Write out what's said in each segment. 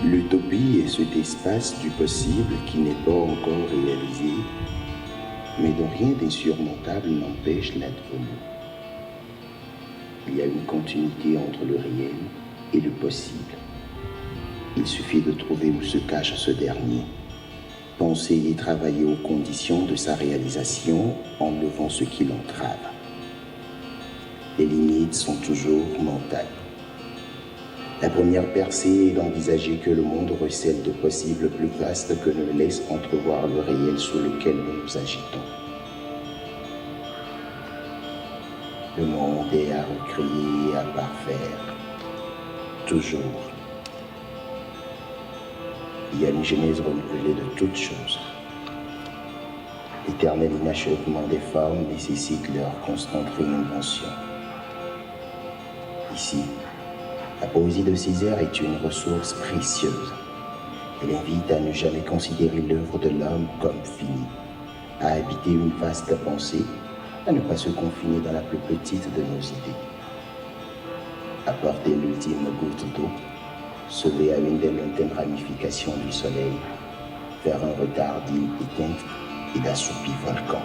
L'utopie est cet espace du possible qui n'est pas encore réalisé, mais dont rien d'insurmontable n'empêche l'advenu. Il y a une continuité entre le réel et le possible. Il suffit de trouver où se cache ce dernier, penser et travailler aux conditions de sa réalisation en levant ce qui l'entrave. Les limites sont toujours mentales. La première percée est d'envisager que le monde recèle de possibles plus vastes que ne laisse entrevoir le réel sous lequel nous nous agitons. Le monde est à recréer et à parfaire, toujours. Il y a une genèse renouvelée de toutes choses. L'éternel inachèvement des formes nécessite leur constante réinvention. Ici, la poésie de Césaire est une ressource précieuse. Elle invite à ne jamais considérer l'œuvre de l'homme comme finie, à habiter une vaste pensée, à ne pas se confiner dans la plus petite de nos idées. Apporter l'ultime goutte d'eau, sauver à une des lointaines ramifications du soleil, faire un retard d'île éteinte et d'assoupi volcan.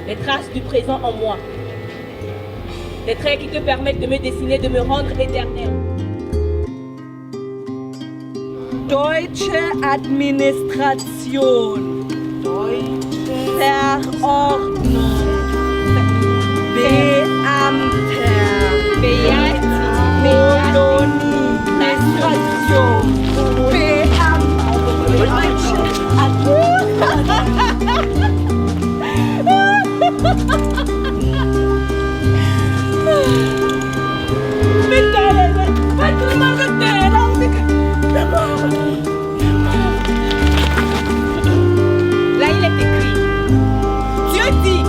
Les traces du présent en moi. Les traits qui te permettent de me dessiner, de me rendre éternel. Deutsche Administration. Verordnung. Beamter. Kolonie. Administration. Là, il est écrit. Dieu dit.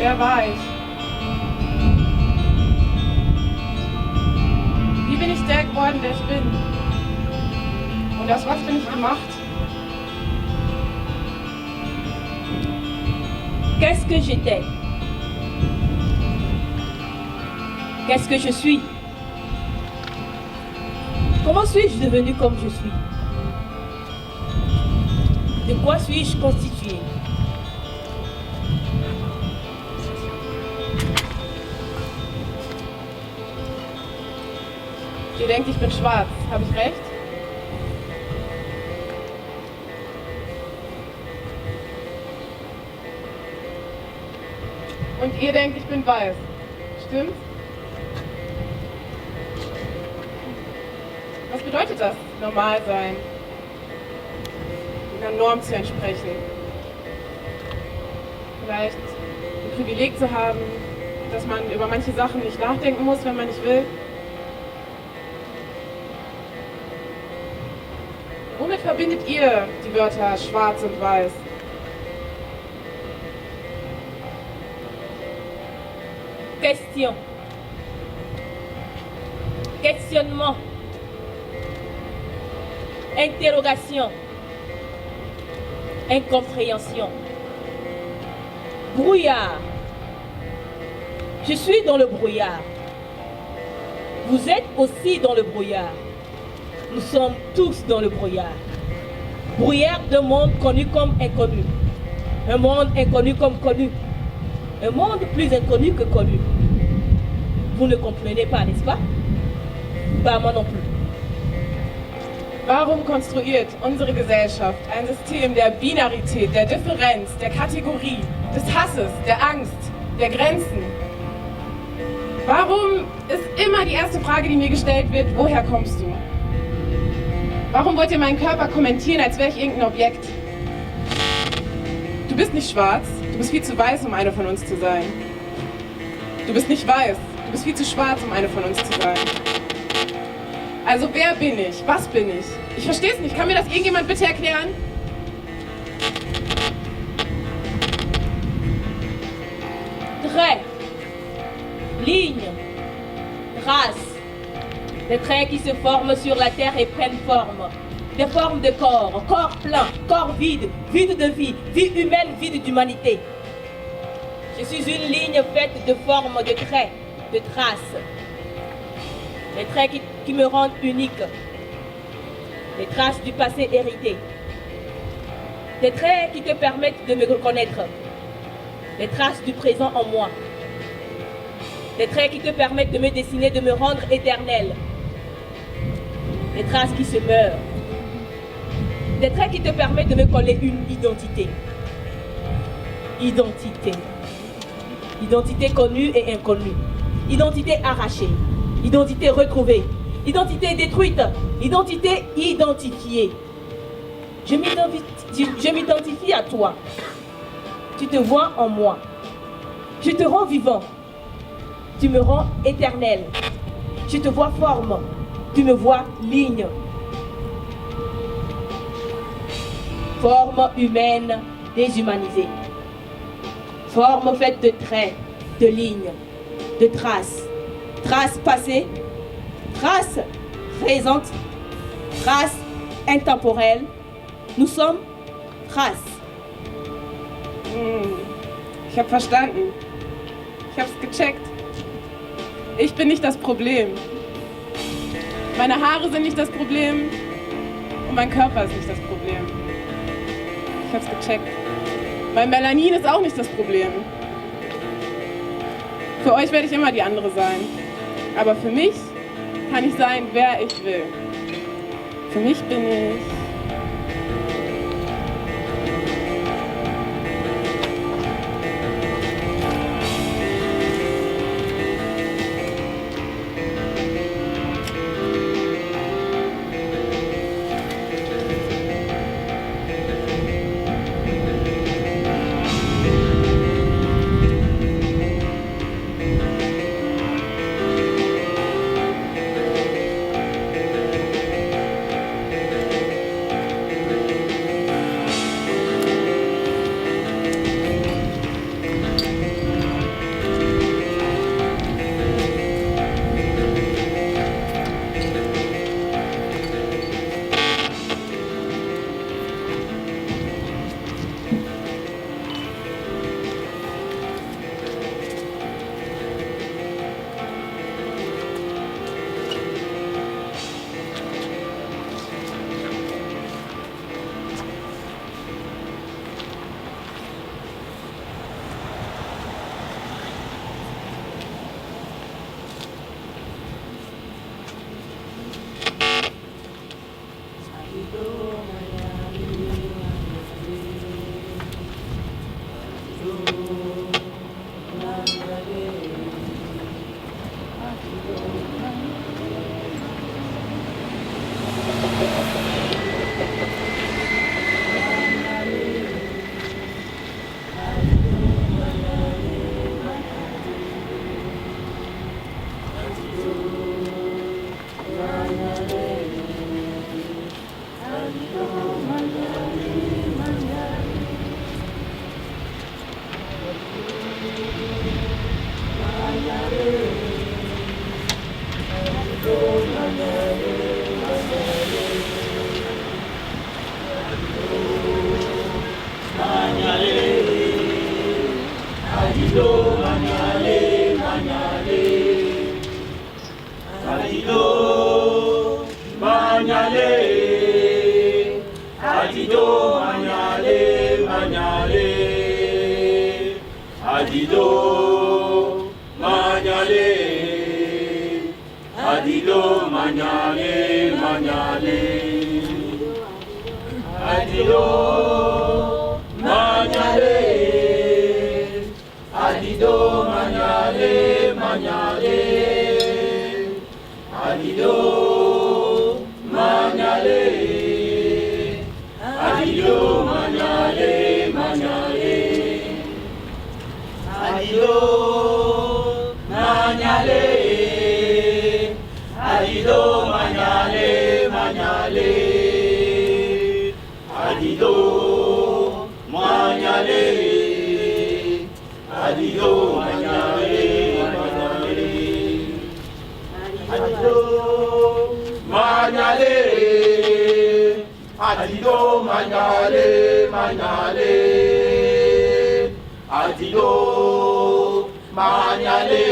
Wer war ich? Wie bin ich der geworden, der ich bin? Und aus was bin ich gemacht? Qu'est-ce que j'étais? Qu'est-ce que je suis? Comment suis-je devenu comme je suis? De quoi suis-je constitué? Ihr denkt, ich bin schwarz. Habe ich recht? Und ihr denkt, ich bin weiß. Stimmt's? Was bedeutet das, normal sein? Einer Norm zu entsprechen? Vielleicht ein Privileg zu haben, dass man über manche Sachen nicht nachdenken muss, wenn man nicht will? Womit verbindet ihr die Wörter schwarz und weiß? Question. Questionnement. Interrogation. Incompréhension. Brouillard. Je suis dans le brouillard. Vous êtes aussi dans le brouillard. Nous sommes tous dans le brouillard. Brouillard d'un monde connu comme inconnu. Un monde inconnu comme connu. Un monde plus inconnu que connu. Vous ne comprenez pas, n'est-ce pas? Pas moi non plus. Warum konstruiert unsere Gesellschaft ein System der Binarität, der Differenz, der Kategorie, des Hasses, der Angst, der Grenzen? Warum ist immer die erste Frage, die mir gestellt wird, woher kommst du? Warum wollt ihr meinen Körper kommentieren, als wäre ich irgendein Objekt? Du bist nicht schwarz, du bist viel zu weiß, um eine von uns zu sein. Du bist nicht weiß, du bist viel zu schwarz, um eine von uns zu sein. Also wer bin ich? Was bin ich? Ich verstehe es nicht. Kann mir das irgendjemand bitte erklären? Traits, lignes, traces, des traits qui se forment sur la terre et prennent forme. Des formes de corps, corps plein, corps vide, vide de vie, vie humaine, vide d'humanité. Je suis une ligne faite de formes, de traits, de traces. Les traits qui me rendent unique. Les traces du passé hérité. Des traits qui te permettent de me reconnaître. Les traces du présent en moi. Des traits qui te permettent de me dessiner, de me rendre éternel. Des traces qui se meurent. Des traits qui te permettent de me coller une identité. Identité. Identité connue et inconnue. Identité arrachée. Identité retrouvée. Identité détruite. Identité identifiée. Je m'identifie à toi. Tu te vois en moi. Je te rends vivant. Tu me rends éternel. Je te vois forme. Tu me vois ligne. Forme humaine déshumanisée. Forme faite de traits, de lignes, de traces. Traces passées, traces présentes, traces intemporelles. Nous sommes traces. Ich habe verstanden. Ich habe es gecheckt. Ich bin nicht das Problem. Meine Haare sind nicht das Problem und mein Körper ist nicht das Problem. Ich habe es gecheckt. Mein Melanin ist auch nicht das Problem. Für euch werde ich immer die andere sein. Aber für mich kann ich sein, wer ich will. Für mich bin ich... Manyale, Adido, Manyale, Manyale, Adido, Manyale, Adido, Manyale, Manyale, Adido, Manyale, Adido, Manyale, Manyale, Adido, Manyale, Adido, Manyale, Manyale, Adido, Manyale, Adido, Manyale, Manyale, Adido, Manyale, Adido, Manyale, Manyale, Adido, Manyale, Adido, Manyale, Manyale, Adido, Manyale,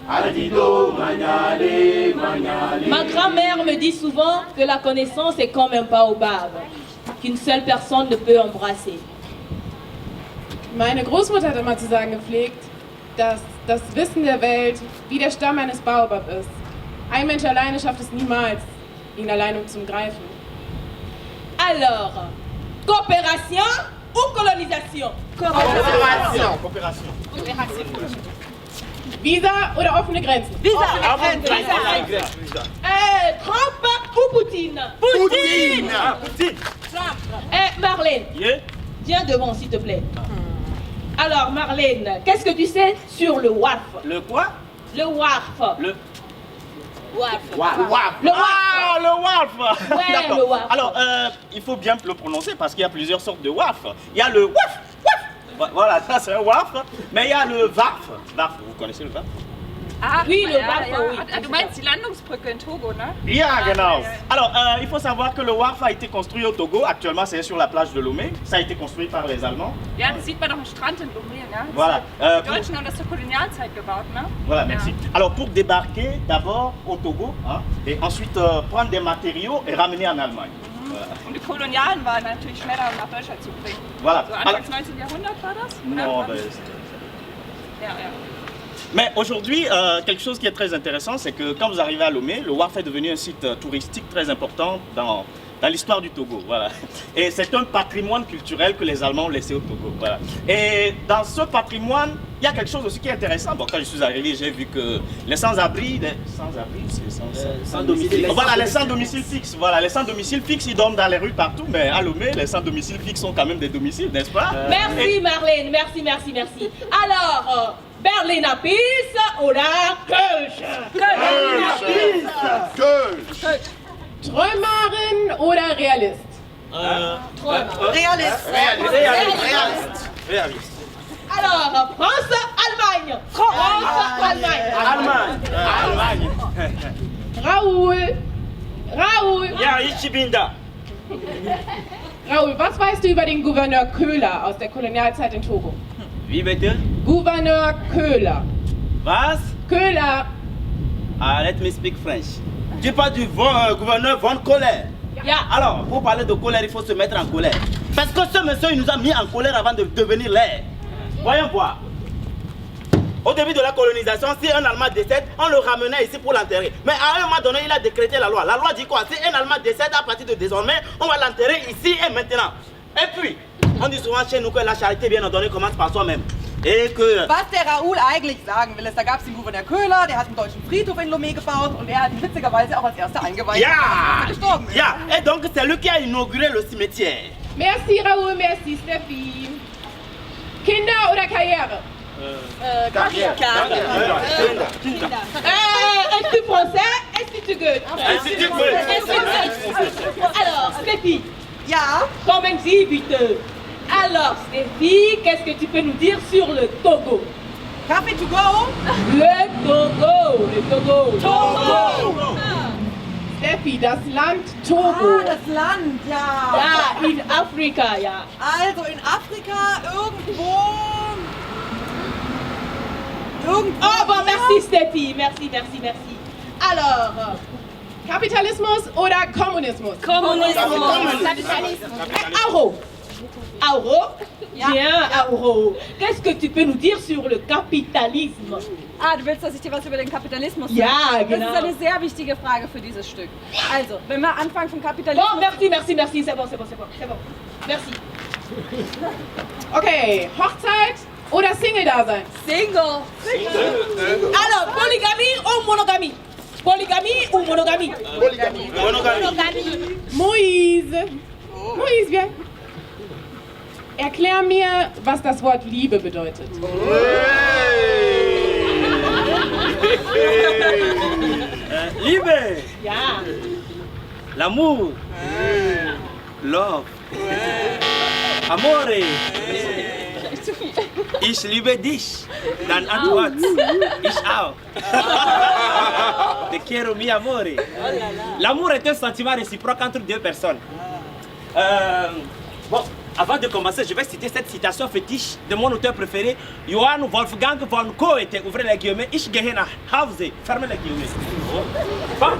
Adido, Manyale, Manyale. Ma grand-mère me dit souvent que la connaissance est comme un baobab, qu'une seule personne ne peut embrasser. Meine Großmutter hat immer zu sagen gepflegt, dass das Wissen der Welt wie der Stamm eines Baobab ist. Ein Mensch alleine schafft es niemals, ihn alleine zu greifen. Alors, coopération ou colonisation? Coopération. Visa oder offene Grenzen? Trump ou Poutine? Poutine. Marlène, Yeah. viens devant s'il te plaît. Alors Marlène, qu'est-ce que tu sais sur le WAF? Le quoi? Le WAF. Le WAF. WAF. Le WAF. Ah, le WAF. Ouais, D'accord. le WAF. Alors, il faut bien le prononcer parce qu'il y a plusieurs sortes de WAF. Il y a le WAF. Voilà, ça c'est un WAF. Mais il y a le VAF. VAF, vous connaissez le VAF? Ah, Oui, le ja, WAF, ja. oui. Du meinst die Landungsbrücke in Togo, ne? Yeah, genau. ja, ja. Alors, il faut savoir que le WAF a été construit au Togo. Actuellement, c'est sur la plage de Lomé. Ça a été construit par les Allemands. Ja, das sieht man doch am Strand in Lomé, ne? Voilà. Die Deutschen haben das zur Kolonialzeit gebaut, ne? Voilà, merci. Alors, pour débarquer d'abord au Togo, hein, et ensuite prendre des matériaux et ramener en Allemagne. Voilà. Und die Kolonialen waren natürlich schneller nach Deutschland zu bringen. Voilà. So Anfangs 19. Jahrhundert war das? Non, Oder? ben, Ja, ja. mais aujourd'hui, quelque chose qui est très intéressant, c'est que quand vous arrivez à Lomé, le WAF est devenu un site touristique très important dans l'histoire du Togo. Voilà. Et c'est un patrimoine culturel que les Allemands ont laissé au Togo. Voilà. Et dans ce patrimoine, il y a quelque chose aussi qui est intéressant. Bon, quand je suis arrivé, j'ai vu que les sans-abri, sans domicile. Voilà, les sans-domicile fixe. Voilà, les sans-domicile fixe, ils dorment dans les rues partout, mais à Lomé, les sans-domicile fixe sont quand même des domiciles, n'est-ce pas? Merci Marlène, merci, merci, merci. Alors, Berliner Peace oder Kölsch? Träumerin oder Realist? Réaliste. Alors, France, Allemagne. France, Allemagne. Allemagne. Raoul, Ja, ich bin da. Raoul, was weißt du über den Gouverneur Köhler aus der Kolonialzeit in Togo? Wie bitte? Gouverneur Köhler. Was? Köhler. Let me speak French. Tu parles du gouverneur Von Colère. Ja. Alors, pour parler de colère, il faut se mettre en colère. Parce que ce monsieur, il nous a mis en colère avant de devenir l'air. Voyons voir. Au début de la colonisation, si un Allemand décède, on le ramenait ici pour l'enterrer. Mais à un moment donné, il a décrété la loi. La loi dit quoi? Si un Allemand décède, à partir de désormais, on va l'enterrer ici et maintenant. Et puis, on dit souvent chez nous que la charité bien ordonnée commence par soi-même. Et que... Was der Raoul eigentlich sagen will, ist, da gab es den Gouverneur Köhler, der hat einen deutschen Friedhof in Lomé gebaut und er hat ihn witzigerweise auch als erster eingeweiht, als er gestorben ist. Ja, et donc c'est lui qui a inauguré le cimetière. Merci Raoul, merci Steffi. Kinder oder Karriere? Est-ce que français? Est-ce que tu gueules? Alors, Steffi. Ja, Kommen Sie bitte. Alors, Steffi, qu'est-ce que tu peux nous dire sur le Togo? Kaffee to go. Le Togo. Steffi, das Land Togo. Das Land, ja. Ja, in Afrika, ja. Also in Afrika irgendwo. Oh, bon, merci Steffi, merci. Alors, Kapitalismus oder Kommunismus? Capitalisme. Auro. Auro? Bien, Auro. Qu'est-ce que tu peux nous dire sur le capitalisme? Ah, du willst, dass ich dir was über den Kapitalismus sage? Ja, genau. Das ist eine sehr wichtige Frage für dieses Stück. Also, wenn wir anfangen vom Kapitalismus... Bon, merci. C'est bon. Merci. Okay, Hochzeit oder Single-Dasein? Single. Alors, polygamie ou monogamie? Polygamie ou monogamie? Monogamie. Moise, viens. Erklär mir, was das Wort Liebe bedeutet. Liebe, Ja. l'amour, love, amore. Ich liebe dich, dein Antwort. Ich auch. Te quiero mi amore. L'amour est un sentiment réciproque entre deux personnes. Bon, avant de commencer, je vais citer cette citation fétiche de mon auteur préféré, Johann Wolfgang von Goethe. Ouvrez les guillemets. Ich gehe nach Hause. Fermez les guillemets. Bon,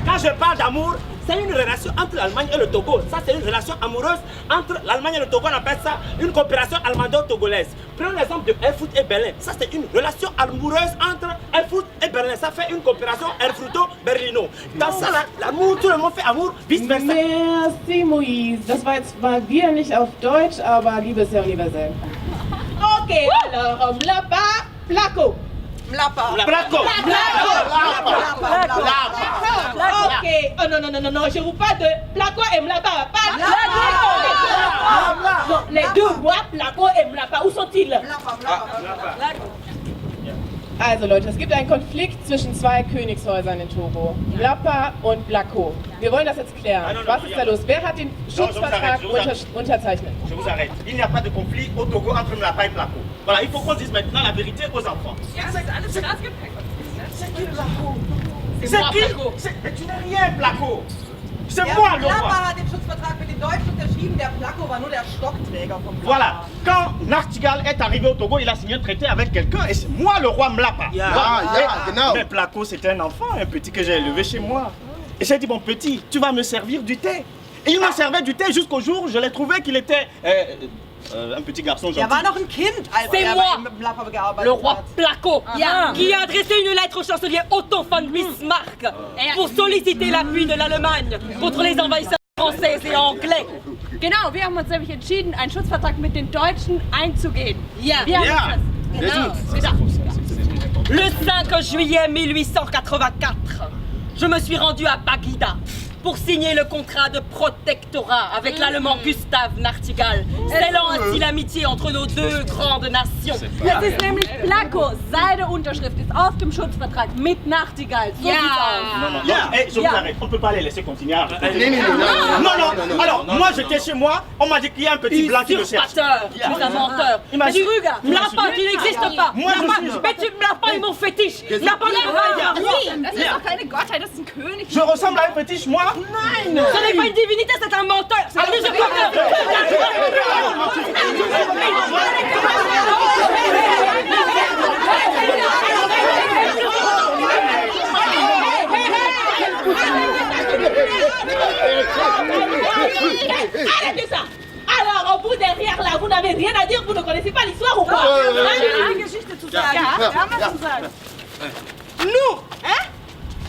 quand je parle d'amour, c'est une relation entre l'Allemagne et le Togo. Ça, c'est une relation amoureuse entre l'Allemagne et le Togo. On appelle ça une coopération allemando-togolaise. Prenons l'exemple de Erfurt et Berlin. Ça, c'est une relation amoureuse entre Erfurt et Berlin. Ça fait une coopération Erfurto-Berlino. Dans ça, là, l'amour, tout le monde fait amour, vice-versa. Merci, Moise. Das war jetzt mal wieder nicht auf Deutsch, aber Liebe ist ja universell. Ok, alors, Mlapa, Placo. Mlapa. Placo. Ok. Oh non, je vous parle de Placo et Mlapa. Pas Non, les deux voix, Placo et Mlapa, où sont-ils? Also Leute, es gibt einen Konflikt zwischen zwei Königshäusern in Togo, Mlapa und Blako. Wir wollen das jetzt klären. Was ist da los? Wer hat den Schutzvertrag unterzeichnet? Je vous arrête. Il n'y a pas de conflit au Togo entre Mlapa et Placo. Voilà, il faut qu'on dise maintenant la vérité aux enfants. Ja, das ist alles Straßgepäck. C'est qui Placo? Mais tu n'es rien, Placo. C'est moi le roi. Mlapa hat den Schutzvertrag mit den Deutschen unterschrieben, der Placo war nur der Stockträger vom Placo. Voilà, quand Nachtigal est arrivé au Togo, il a signé un traité avec quelqu'un et c'est moi le roi Mlapa. Mais Placo, c'était un enfant, un petit que j'ai élevé chez moi. Et j'ai dit, bon petit, tu vas me servir du thé. Et il me servait du thé jusqu'au jour où je l'ai trouvé qu'il était un petit garçon gentil. Er war noch ein Kind, als C'est er moi. bei Mlapa gearbeitet Le roi hat. Placo, qui a adressé une lettre au chancelier Otto von Bismarck pour solliciter l'appui de l'Allemagne contre les envahisseurs français et anglais. Genau, wir haben uns nämlich entschieden, einen Schutzvertrag mit den Deutschen einzugehen. Ja. Wir haben das. Le 5 juillet 1884, je me suis rendu à Bagida pour signer le contrat de protectorat avec l'Allemand Gustav Nachtigal, scellant ainsi l'amitié entre nos deux grandes nations. Das ist nämlich Placo. Seine Unterschrift ist auf dem Schutzvertrag mit Nachtigall. So sieht's aus. Non, je vous arrête, on ne peut pas les laisser continuer à Non, alors, moi j'étais chez moi, on m'a dit qu'il y a un petit blanc qui me cherche. Usurpateur, tu es un menteur. Imagine. Mlapa, tu n'existes pas. Moi, je suis- Mais tu Mlapa est mon fétiche. Mlapa n'est pas rien. Das ist doch keine Gottheit, das ist ein König. Je ressemble à un fétiche, moi? Ce n'est pas une divinité, c'est un menteur. Un usurpateur. Arrêtez ça. Alors, vous derrière là, vous n'avez rien à dire, vous ne connaissez pas l'histoire ou quoi? Geschichte zu sagen. Ja, wir haben was zu sagen. Nous, hein,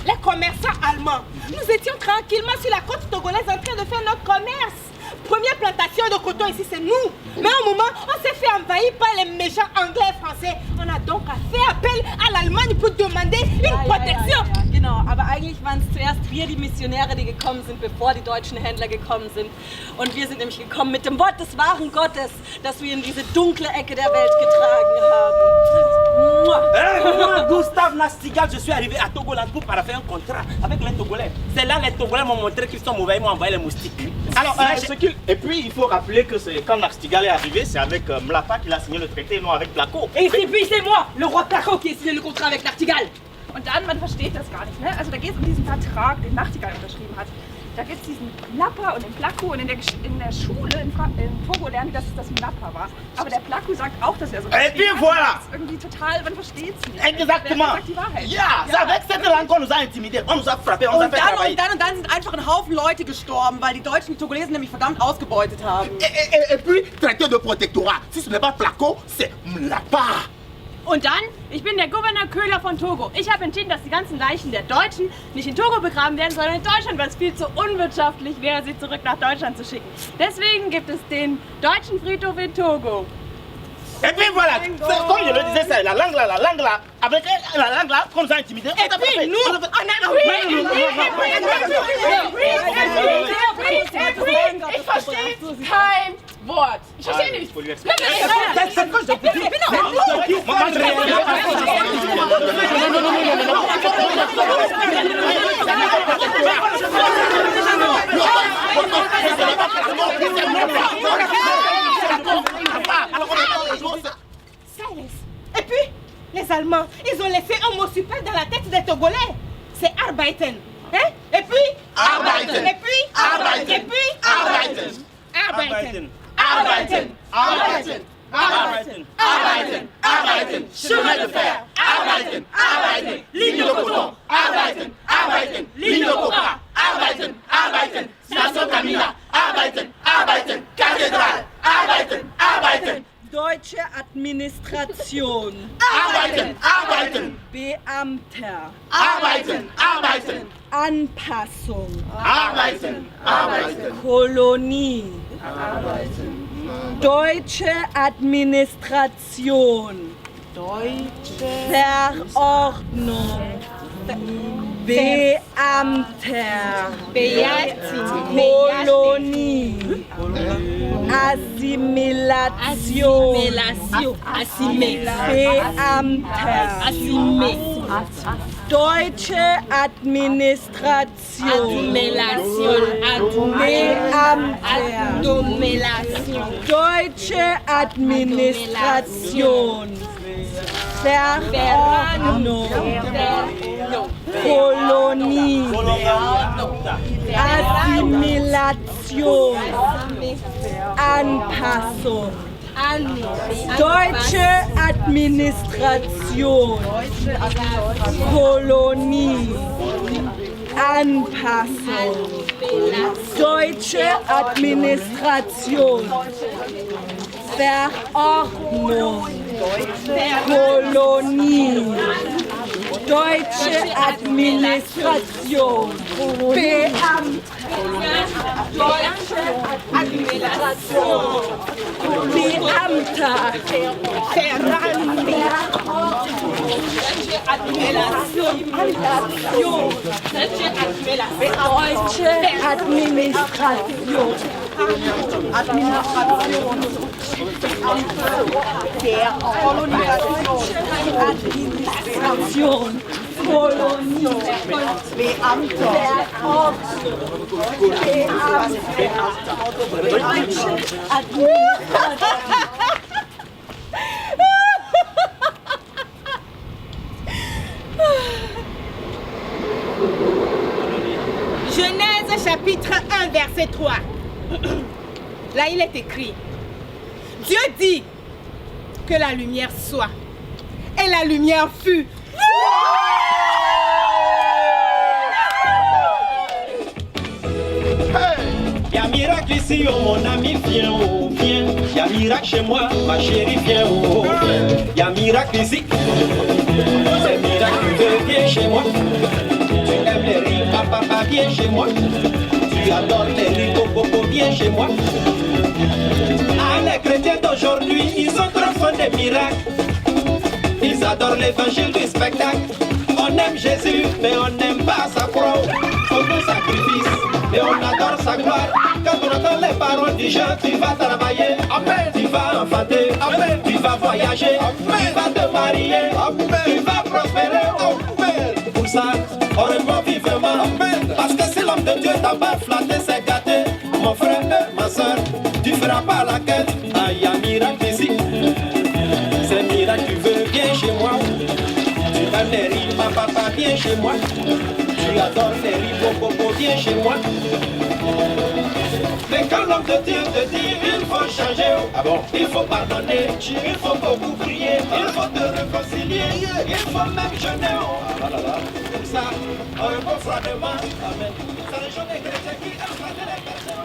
les commerçants allemands, nous étions tranquillement sur la côte togolaise en train de faire notre commerce. Première plantation de coton ici, c'est nous. Mais au moment, on s'est fait envahir par les méchants anglais et français. On a donc fait appel à l'Allemagne pour demander une protection. Genau, aber eigentlich waren es zuerst wir, die Missionäre, die gekommen sind, bevor die deutschen Händler gekommen sind. Und wir sind nämlich gekommen mit dem Wort des wahren Gottes, das wir in diese dunkle Ecke der Welt getragen haben. Moi, Gustave Nachtigal, je suis arrivé à Togoland pour paraphrer un contrat avec les Togolais. C'est là les Togolais m'ont montré qu'ils sont mauvais, ils m'ont envoyé les moustiques. Alors, et puis il faut rappeler que quand Nachtigal est arrivé, c'est avec Mlapa qu'il a signé le traité, non avec Placo. Et puis c'est moi, le roi Placo, qui a signé le contrat avec Nachtigal. Und dann, man versteht das gar nicht, ne? Also da geht es um diesen Vertrag, den Nachtigall unterschrieben hat. Da gibt es diesen Napper und den Plaku und in der Schule in Togo lernen die, dass das ein Napper war. Aber der Plaku sagt auch, dass er so Et puis voilà! ist irgendwie total, man versteht es nicht. Exactement! Wer sagt die Wahrheit? Ja, c'est avec cette langue qu'on nous a intimidés, on nous a frappés, on nous a fait travailler. Und dann sind einfach ein Haufen Leute gestorben, weil die Deutschen die Togolesen nämlich verdammt ausgebeutet haben. Et puis, traité de protectorat, si ce n'est pas Placo, c'est Mlapa. Und dann, ich bin der Gouverneur Köhler von Togo. Ich habe entschieden, dass die ganzen Leichen der Deutschen nicht in Togo begraben werden, sondern in Deutschland, weil es viel zu unwirtschaftlich wäre, sie zurück nach Deutschland zu schicken. Deswegen gibt es den deutschen Friedhof in Togo. Et puis voilà, comme je le disais, c'est la langue là, avec la langue là, qu'on nous a intimidés. Et puis nous, on a... Ich verstehe kein Wort. Ich verstehe nicht. Et puis, les Allemands, ils ont laissé un mot super dans la tête des Togolais. C'est Arbeiten. Hein? Et puis Arbeiten. Et puis Arbeiten. Et puis Arbeiten. Arbeiten. Arbeiten. Arbeiten. Arbeiten. Arbeiten. Arbeiten. Chemin de fer. Arbeiten. Arbeiten. Ligne de coton. Arbeiten. Arbeiten. Ligne de coca. Arbeiten. Arbeiten. Station Camina. Arbeiten. Arbeiten. Kathedrale. Arbeiten. Arbeiten. Deutsche Administration. Arbeiten. Arbeiten. Beamter. Arbeiten. Arbeiten. Anpassung. Arbeiten. Arbeiten. Kolonie. Deutsche Administration. Verordnung. Beamter. Kolonie. Assimilation. Beamter. Deutsche Administration. Beamter. Deutsche Administration. Verordnung. Kolonie. Assimilation. Anpassung. Deutsche Administration. Kolonie. Anpassung. Deutsche Administration. Verordnung. Kolonie. Deutsche Administration. Deutsche Administration. Beamter. Deutsche Administration. Administration. Kolonie. Beamter. Deutsche Administration. Genèse chapitre 1 verset 3. Là il est écrit, Dieu dit que la lumière soit, et la lumière fut. Y'a miracle ici, oh mon ami, viens, oh viens. Y'a miracle chez moi, ma chérie, viens, oh viens. Y'a miracle ici, c'est miracle, tu veux, viens chez moi. Tu aimes les riz, papa, viens chez moi. Tu adores les riz, coco, viens chez moi. Ah, les chrétiens d'aujourd'hui, ils sont trop fans des miracles. Ils adorent l'évangile du spectacle. On aime Jésus, mais on n'aime pas sa croix. Aucun sacrifice, mais on adore sa gloire. Quand on entend les paroles du chant, tu vas travailler, amen. Tu vas enfanter, amen. Tu vas voyager, amen. Tu vas te marier, amen. Tu vas prospérer, amen. Pour ça, on répond vivement, amen. Parce que si l'homme de Dieu t'a pas flatté, c'est gâté. Mon frère, ma soeur, tu feras pas la quête. Ah, y a miracle ici. C'est miracle, tu veux, viens chez moi. Tu aimes les riz, papa, viens chez moi. Tu Tu adores les ripopopo, viens chez moi. Mais quand l'homme de Dieu te dit il faut changer, il faut pardonner, il faut beaucoup prier, il faut te réconcilier, il faut même jeûner. Comme ça, un bon froidement, amen. C'est les gens des chrétiens qui aiment flatter les chrétiens.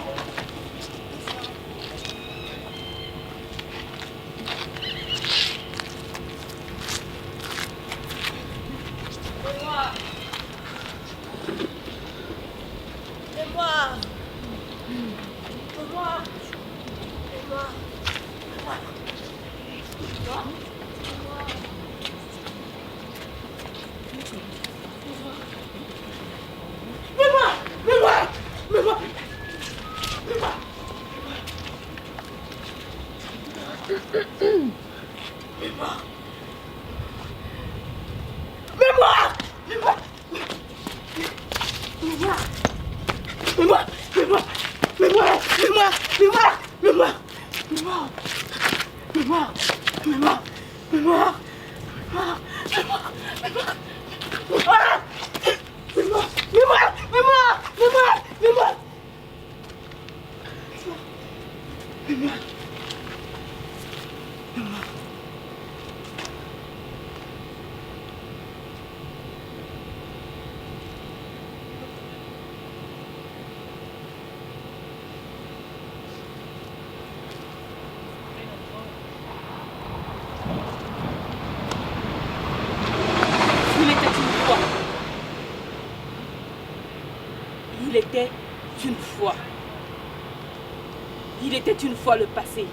Il était une fois le passé.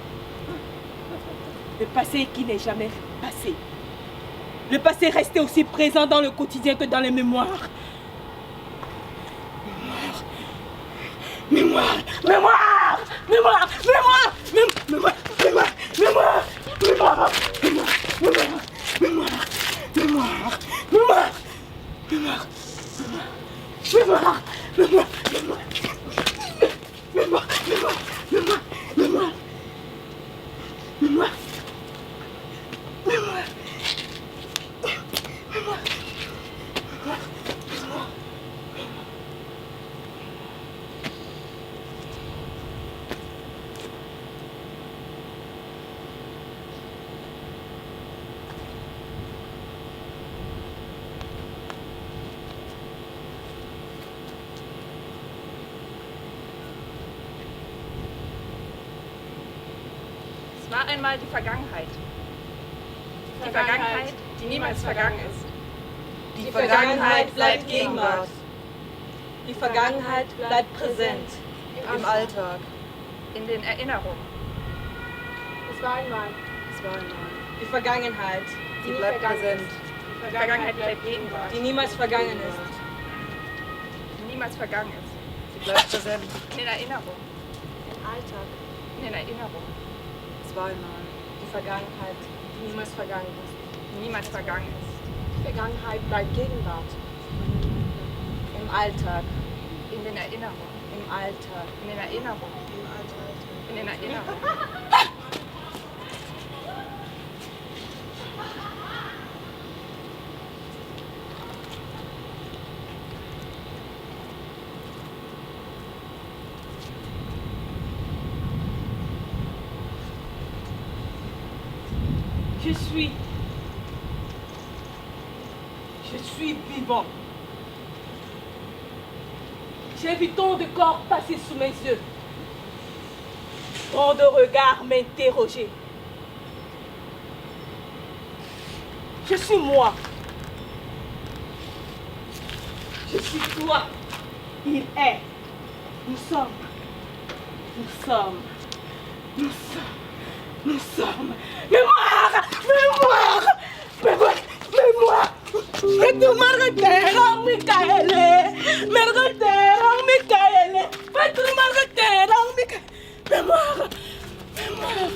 Le passé qui n'est jamais passé. Le passé resté aussi présent dans le quotidien que dans les mémoires. Mémoire, mémoire, mémoire, mémoire, mémoire, mémoire, mémoire, mémoire, mémoire, mémoire, mémoire, mémoire, mémoire, mémoire, mémoire, mémoire, mémoire. Mémoire, mémoire, mémoire, mémoire, mémoire, mémoire, mémoire, mémoire. Es war einmal die Vergangenheit. Die Vergangenheit, die niemals vergangen ist. Die Vergangenheit bleibt Gegenwart. Die Vergangenheit bleibt präsent. Im Alltag. In den Erinnerungen. Es war einmal. Die Vergangenheit, die bleibt präsent. Die Vergangenheit bleibt Gegenwart. Die niemals vergangen ist. Die niemals vergangen ist. Sie bleibt präsent. In den Erinnerungen. Im Alltag. In den Erinnerungen. Zweimal. Die Vergangenheit, die niemals vergangen ist. Die niemals vergangen ist. Die Vergangenheit bleibt Gegenwart. Im Alltag. In den Erinnerungen. Im Alltag. In den Erinnerungen. Im Alltag. In den Erinnerungen. Je suis vivant. J'ai vu tant de corps passer sous mes yeux. Tant de regards m'interroger. Je suis moi. Je suis toi. Il est. Nous sommes. Nous sommes. Nous sommes. Nous sommes. Mémoire! Mémoire! Mémoire! Mémoire! Margatera, Michaele! Margatera, Michaele! Margatera, Michaele! Mémoire! Mémoire!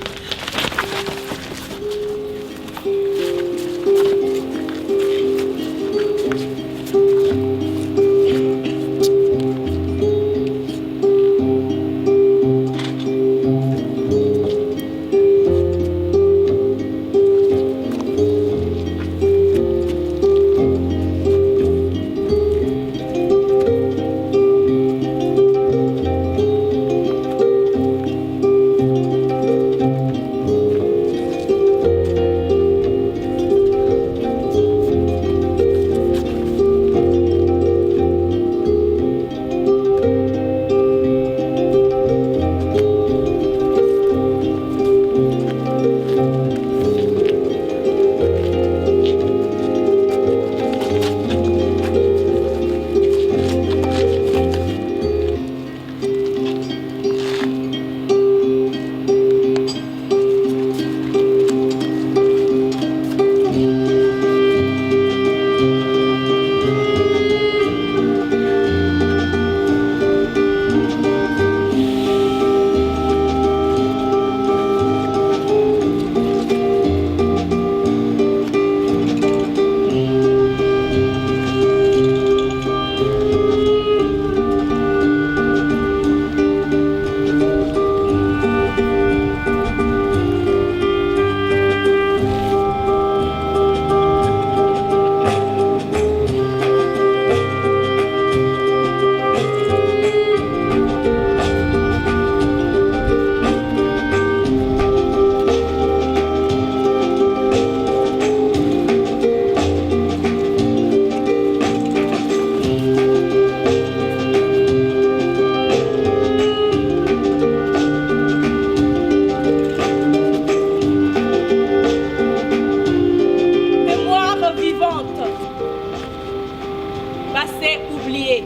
passé oublié.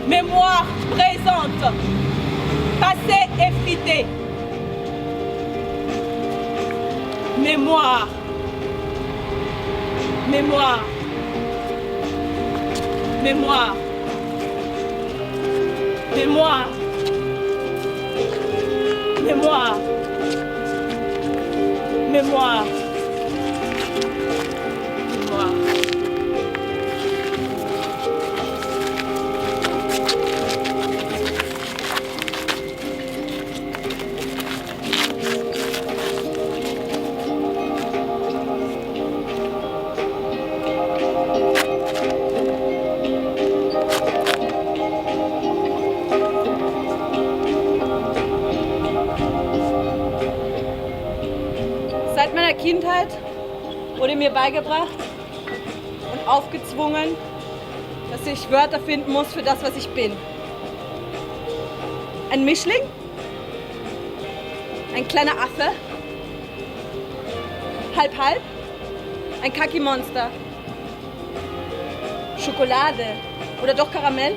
Mémoire présente, passé effrité. Mémoire, mémoire, mémoire, mémoire, mémoire, mémoire, mémoire. Seit meiner Kindheit wurde mir beigebracht und aufgezwungen, dass ich Wörter finden muss für das, was ich bin. Ein Mischling, ein kleiner Affe, halb, ein Kaki-Monster, Schokolade oder doch Karamell?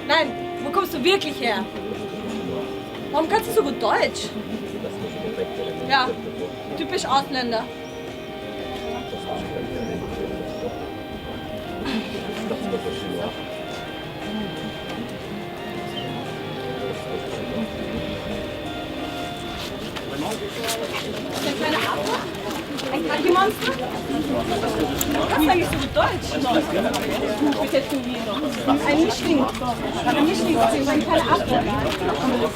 Nein, wo kommst du wirklich her? Warum kannst du so gut Deutsch? Ja, typisch Ausländer. Ein kleiner Affe? Ein Kaki-Monster? Kannst du eigentlich so gut Deutsch? Ein Mischling. Ein Mischling, ein kleiner Affe.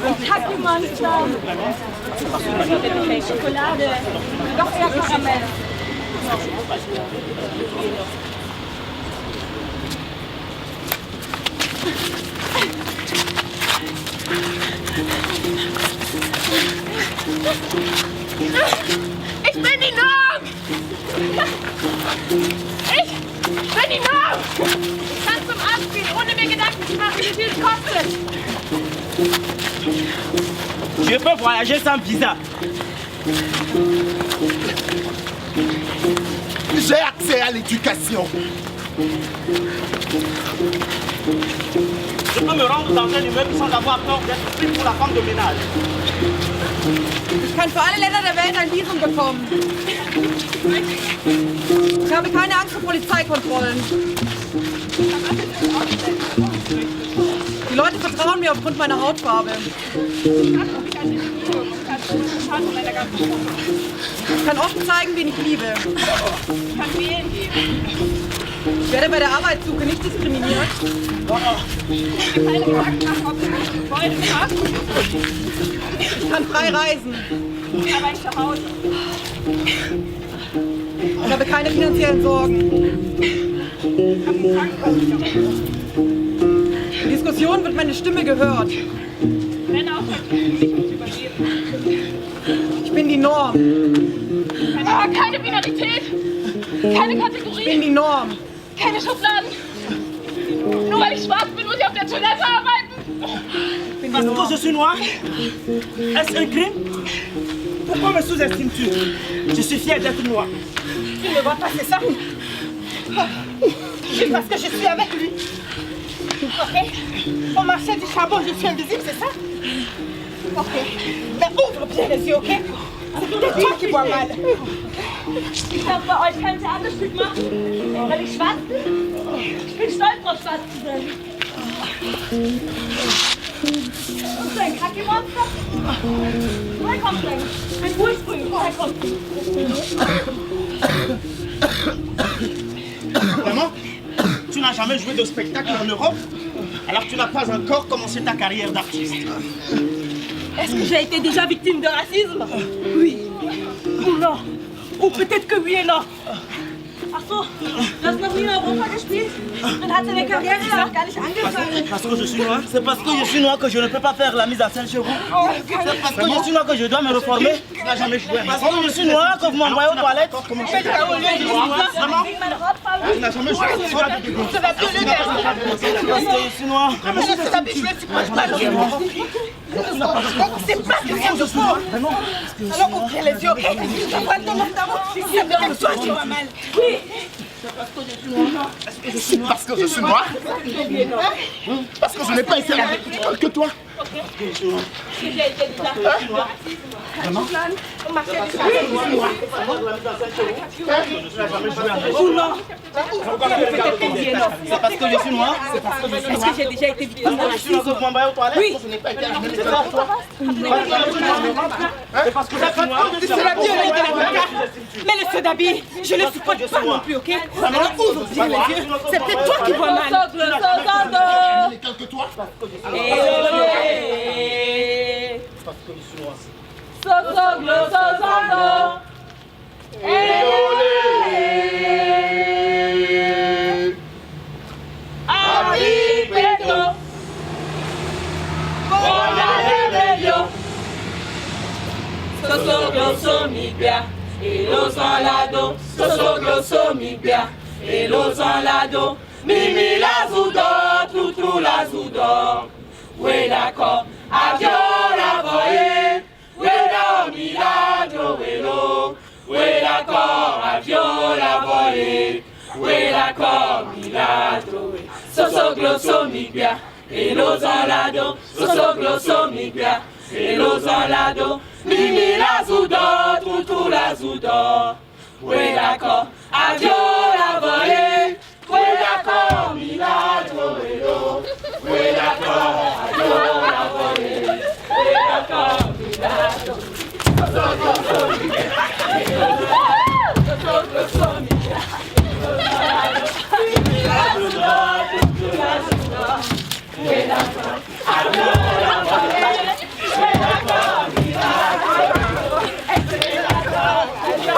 Ein Kaki-Monster. Schokolade. Doch eher Karamell. Ich bin die Norm! Ich bin die Norm! Ich kann zum Arzt gehen, ohne mir Gedanken zu machen, wie viel es kostet. Je peux voyager sans visa. J'ai accès à l'éducation. Je peux me rendre dans un immeuble sans avoir peur d'être pris pour la femme de ménage. Ich kann für alle Länder der Welt ein Visum bekommen. Ich habe keine Angst vor Polizeikontrollen. Die Leute vertrauen mir aufgrund meiner Hautfarbe. Ich kann offen zeigen, wen ich liebe. Ich werde bei der Arbeitssuche nicht diskriminiert. Ich kann frei reisen. Aber ich zu Hause. Ich habe keine finanziellen Sorgen. In Diskussionen wird meine Stimme gehört. Ich bin die Norm. Keine Binarität, keine Kategorie. Ich bin die Norm. Keine Schubladen. Nur weil ich schwarz bin, muss ich auf der Toilette arbeiten. Parce que je suis noir? Est-ce un crime? Pourquoi me sous-estimes-tu? Je suis fier d'être noir. Tu ne vois pas, c'est ça? Juste parce que je suis avec lui. Ok? Au marché du charbon, je suis invisible, c'est ça? Ok. Mais ouvre bien les yeux, ok? C'est peut-être toi qui vois mal. Ich darf bei euch kein Theaterstück machen, weil ich schwarz bin. Ich bin stolz drauf, schwarz zu sein. Bist du ein Kaki-Monster? Woher kommst du eigentlich? Ein Ursprung, woher kommst du? Vraiment? Tu n'as jamais joué de spectacle en Europe? Alors tu n'as pas encore commencé ta carrière d'artiste. Est-ce que j'ai été déjà victime de racisme? Oui. Ou non. Ou peut-être que oui et non. Ach so, du hast noch nie in Europa gespielt? Dann hat seine Karriere noch gar nicht angefangen. Parce que je suis noir? C'est parce que je suis noir que je ne peux pas faire la mise en scène chez vous? C'est parce que je suis noir que je dois me reformer? Tu n'as jamais joué. Parce que je suis noir que vous m'envoyez aux toilettes? Comment ça? Tu n'as jamais joué. Ça va plus le faire. Parce que je suis noir. C'est pas que je suis noir. Alors ouvrez les yeux. Je vois ton nom d'amour. C'est peut-être toi qui vas mal. Oui. C'est parce que je suis noir? Parce que je n'ai pas été la même école que toi? C'est parce que je suis noir? Est-ce que j'ai déjà été victime de racisme? Oui. C'est parce que c'est la violence de l'avocat. Mais le Sodabi, je ne supporte pas non plus, ok? Alors ouvre bien les yeux. C'est peut-être toi qui vois mal. Que toi? Mimi la zudo, tutu la zudo. Oui d'accord, avion la voye. Oui d'accord, milagro velo. Oui d'accord, avion la voye. Oui d'accord, milagro. Soso glosso mibia, et los alado. Soso glosso mibia, et los alado. Mimi la zudo, tutu la zudo. Oui d'accord, avion la voye. Oui d'accord, milagro velo. Oui d'accord, avion la voye. Oui d'accord, milagro. Soso glosso mibia, et los alado. Soso glosso mibia, et los alado. Mimi la zudo, tutu la zudo. Oui d'accord, avion la voye. Oui d'accord,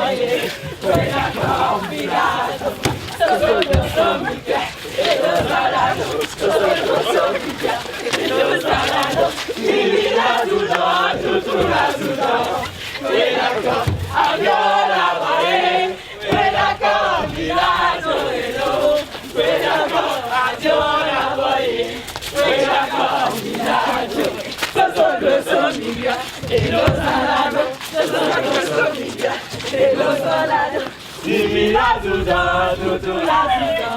milagro. Oui d'accord, avion la voye. Oui d'accord, milagro. Soso glosso mibia, et los alado. Soso glosso mibia, et los alado. Mimi la zudo, tutu la zudo. Oui d'accord, avion la voye. Oui d'accord, milagro velo. Oui d'accord, avion la voye. Oui d'accord, milagro. Soso glosso mibia, et los alado. Soso glosso mibia, et los alado. Mimi la zudo, tutu la zudo.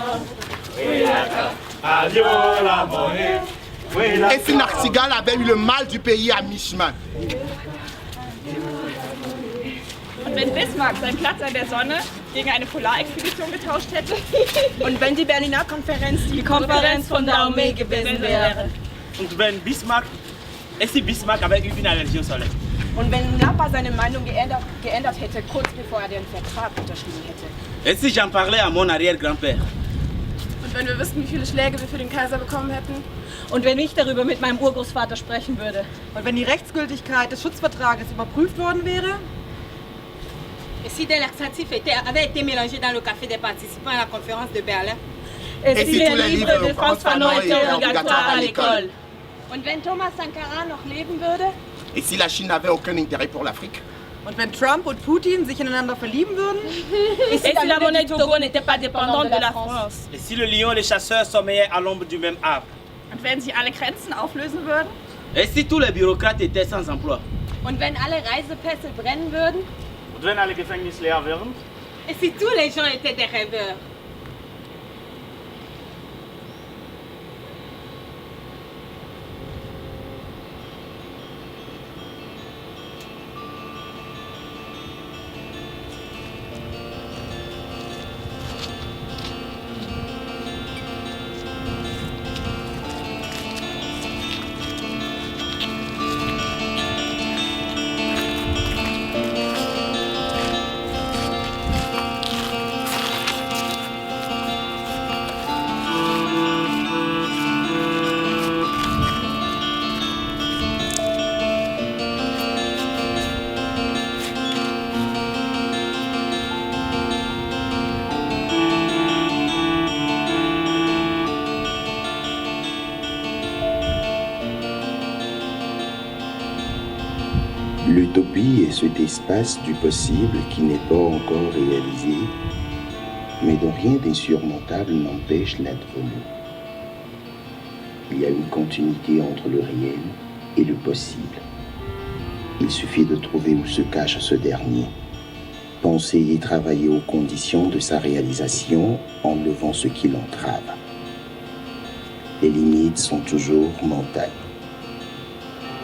Oui d'accord, avion la voye. Et si Nachtigal avait eu le mal du pays à mi-chemin? Und wenn Bismarck seinen Platz an der Sonne gegen eine Polarexpedition getauscht hätte? Und wenn die Berliner Konferenz die Konferenz von der Armee gewesen wäre? Und wenn Bismarck, et si Bismarck avait eu une allergie au soleil? Und wenn Napa seine Meinung geändert hätte, kurz bevor er den Vertrag unterschrieben hätte? Et si j'en parlais à mon arrière-grand-père? Und wenn wir wüssten, wie viele Schläge wir für den Kaiser bekommen hätten? Und wenn ich darüber mit meinem Urgroßvater sprechen würde? Und wenn die Rechtsgültigkeit des Schutzvertrages überprüft worden wäre? Et si des laxatifs avaient été mélangés dans le café des participants à la conférence de Berlin? Et si les livres de Frantz Fanon étaient obligatoires à l'école? Und wenn Thomas Sankara noch leben würde? Et si la Chine n'avait aucun intérêt pour l'Afrique? Und wenn Trump und Putin sich ineinander verlieben würden? Et si la monnaie du Togo n'était pas dépendante de la France? Et si le lion et les chasseurs sommeillaient à l'ombre du même arbre? Und wenn sich alle Grenzen auflösen würden? Et si tous les bureaucrates étaient sans emploi? Und wenn alle Reisepässe brennen würden? Und wenn alle Gefängnisse leer wären? Et si tous les gens étaient des rêveurs? L'utopie est cet espace du possible qui n'est pas encore réalisé, mais dont rien d'insurmontable n'empêche l'advenu. Il y a une continuité entre le réel et le possible. Il suffit de trouver où se cache ce dernier, penser et travailler aux conditions de sa réalisation en levant ce qui l'entrave. Les limites sont toujours mentales.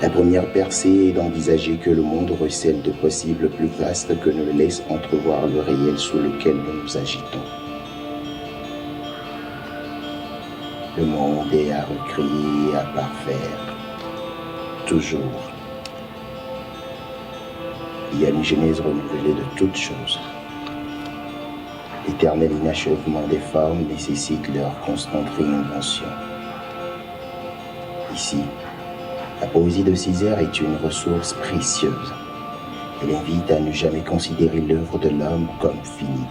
La première percée est d'envisager que le monde recèle de possibles plus vastes que ne le laisse entrevoir le réel sous lequel nous nous agitons. Le monde est à recréer et à parfaire, toujours. Il y a une genèse renouvelée de toutes choses. L'éternel inachèvement des formes nécessite leur constante réinvention. Ici, la poésie de Césaire est une ressource précieuse. Elle invite à ne jamais considérer l'œuvre de l'homme comme finie,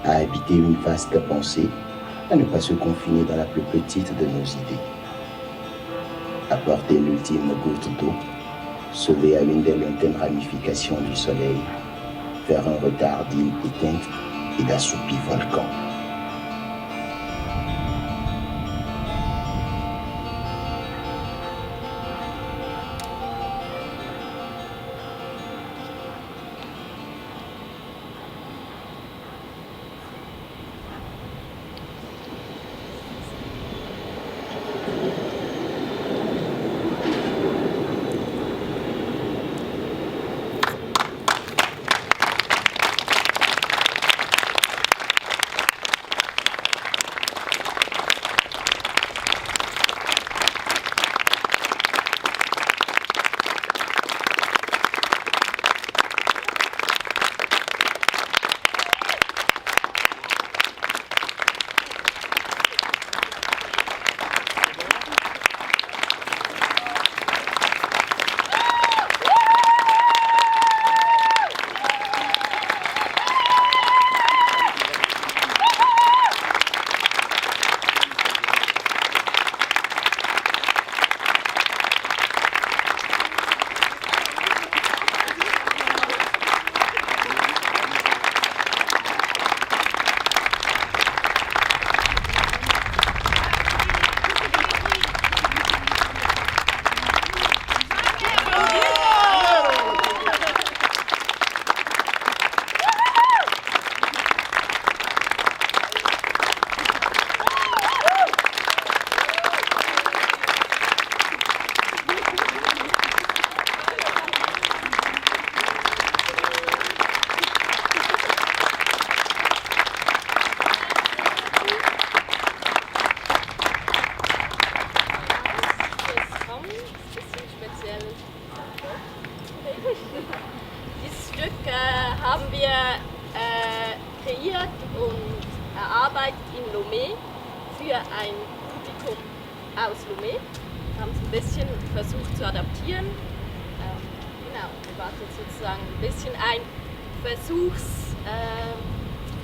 à habiter une vaste pensée, à ne pas se confiner dans la plus petite de nos idées. Apporter l'ultime goutte d'eau, sauver à l'une des lointaines ramifications du soleil, faire un retard d'île éteinte et d'assoupis volcans.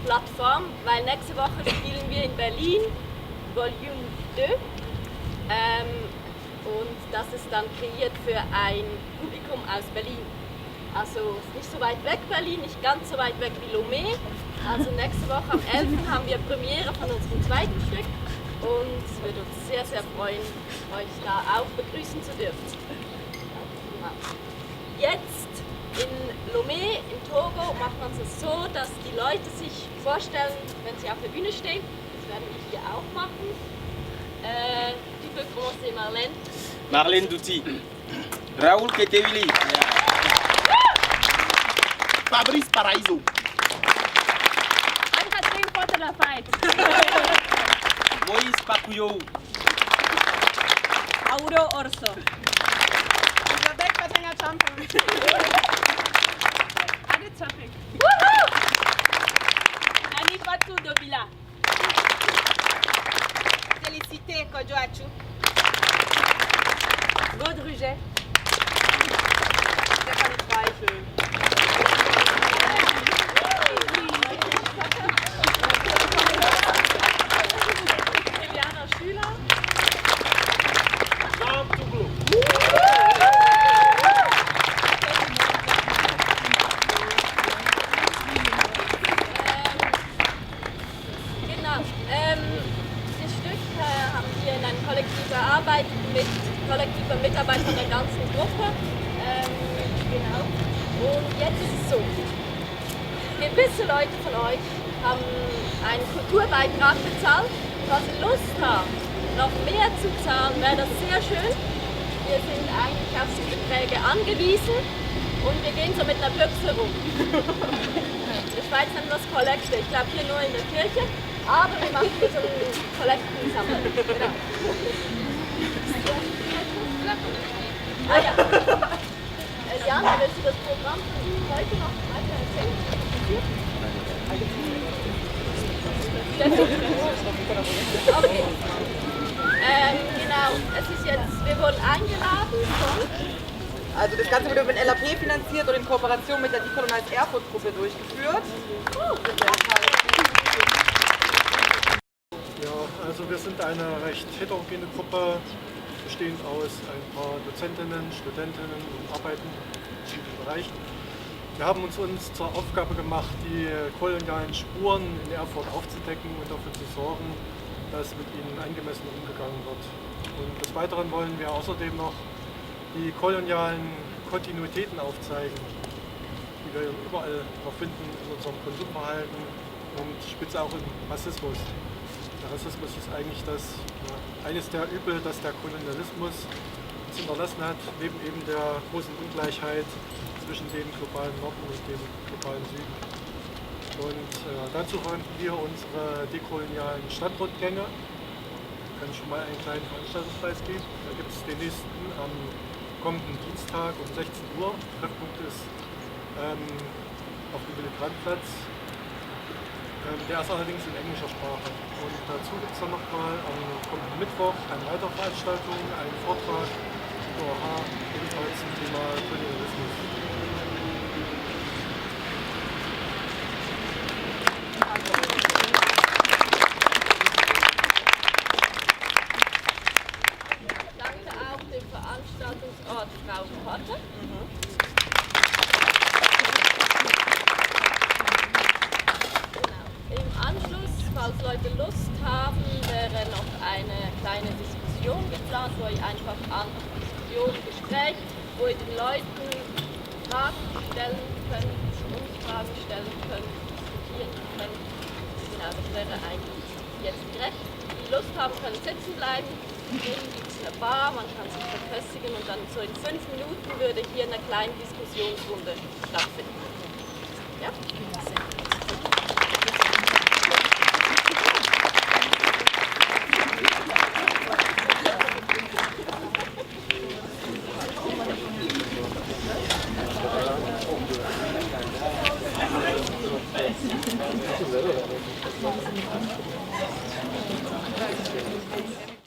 Plattform, weil nächste Woche spielen wir in Berlin, Volume 2. Und das ist dann kreiert für ein Publikum aus Berlin. Also nicht so weit weg Berlin, nicht ganz so weit weg wie Lomé. Also nächste Woche am 11. haben wir Premiere von unserem zweiten Stück und es würde uns sehr, sehr freuen, euch da auch begrüßen zu dürfen. Jetzt in Lomé, in Togo, macht man es so, dass die Leute sich vorstellen, wenn sie auf der Bühne stehen. Das werden wir hier auch machen. Tu peux commencer, Marlène. Marlène Douty. Raoul Ketewili. Fabrice Paraiso. Anne-Catherine Porte-la-Fête. Moïse Pakuyo. Auro Orso. Isabelle Katenga-Champion. Anne Topic. Annie Fatou Dobila. Félicité Kodjoachu. Maud Ruget. Stéphanie Zweifel. Juliana Schüler. Jean Touglou. Gewisse Leute von euch haben einen Kulturbeitrag bezahlt. Was Sie Lust haben, noch mehr zu zahlen, wäre das sehr schön. Wir sind eigentlich auf diese Beträge angewiesen und wir gehen so mit einer Büchse rum. In der Schweiz nennen wir das Kollekte, ich glaube hier nur in der Kirche, aber wir machen hier so einen Kollektensammeln. Genau. Ah ja. Jana, willst du das Programm heute noch weiter erzählen? Okay. Genau, es ist jetzt, wir wurden eingeladen von... Also das Ganze wurde mit LAP finanziert und in Kooperation mit der Decolonize Erfurt Gruppe durchgeführt. Ja, also wir sind eine recht heterogene Gruppe, bestehend aus ein paar Dozentinnen, Studentinnen und arbeiten in verschiedenen Bereichen. Wir haben uns zur Aufgabe gemacht, die kolonialen Spuren in Erfurt aufzudecken und dafür zu sorgen, dass mit ihnen angemessen umgegangen wird. Und des Weiteren wollen wir außerdem noch die kolonialen Kontinuitäten aufzeigen, die wir überall noch finden in unserem Konsumverhalten und speziell auch im Rassismus. Der Rassismus ist eigentlich eines der Übel, das der Kolonialismus uns hinterlassen hat, neben eben der großen Ungleichheit zwischen dem globalen Norden und dem globalen Süden. Und dazu verwenden wir unsere dekolonialen Stadtrundgänge. Ich kann schon mal einen kleinen Veranstaltungspreis geben. Da gibt es den nächsten am kommenden Dienstag um 16 Uhr. Treffpunkt ist auf dem Willy Brandt-Platz. Der ist allerdings in englischer Sprache. Und dazu gibt es dann nochmal am kommenden Mittwoch eine weitere Veranstaltung, einen Vortrag über OH, ebenfalls zum Thema Kolonialismus. Danke auch dem Veranstaltungsort Frauenporte. Im Anschluss, falls Leute Lust haben, wäre noch eine kleine Diskussion geplant, wo ihr einfach Diskussion, Gespräch, wo ihr den Leuten Fragen stellen könnt, uns Fragen stellen könnt, diskutieren könnt. Genau, das wäre eigentlich jetzt gerecht. Die Lust haben, können sitzen bleiben. Hier gibt es eine Bar, man kann sich verköstigen und dann so in 5 Minuten würde hier eine kleine Diskussionsrunde stattfinden. Ja?